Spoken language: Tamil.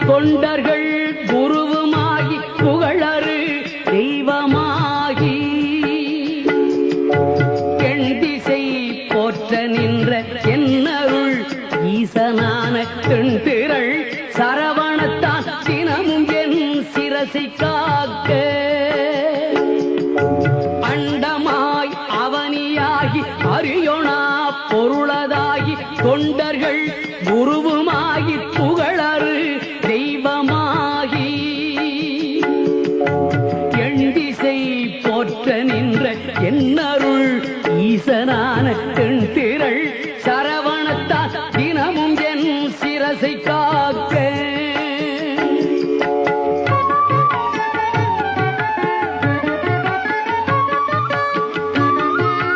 தொண்டர்கள் குருவுமாகி புகழரு தெய்வமாகி எண் திசை போற்ற நின்ற என்னருள் ஈசனான தென்திரள் சரவணத்தான் தினமும் என் சிரசை காக்க அண்டமாய் அவனியாகி அரியோனா பொருளதாகி தொண்டர்கள் குருவுமாகி புகழரு தெய்வமாகி எண் திசை போற்ற நின்ற என்னருள் ஈசனான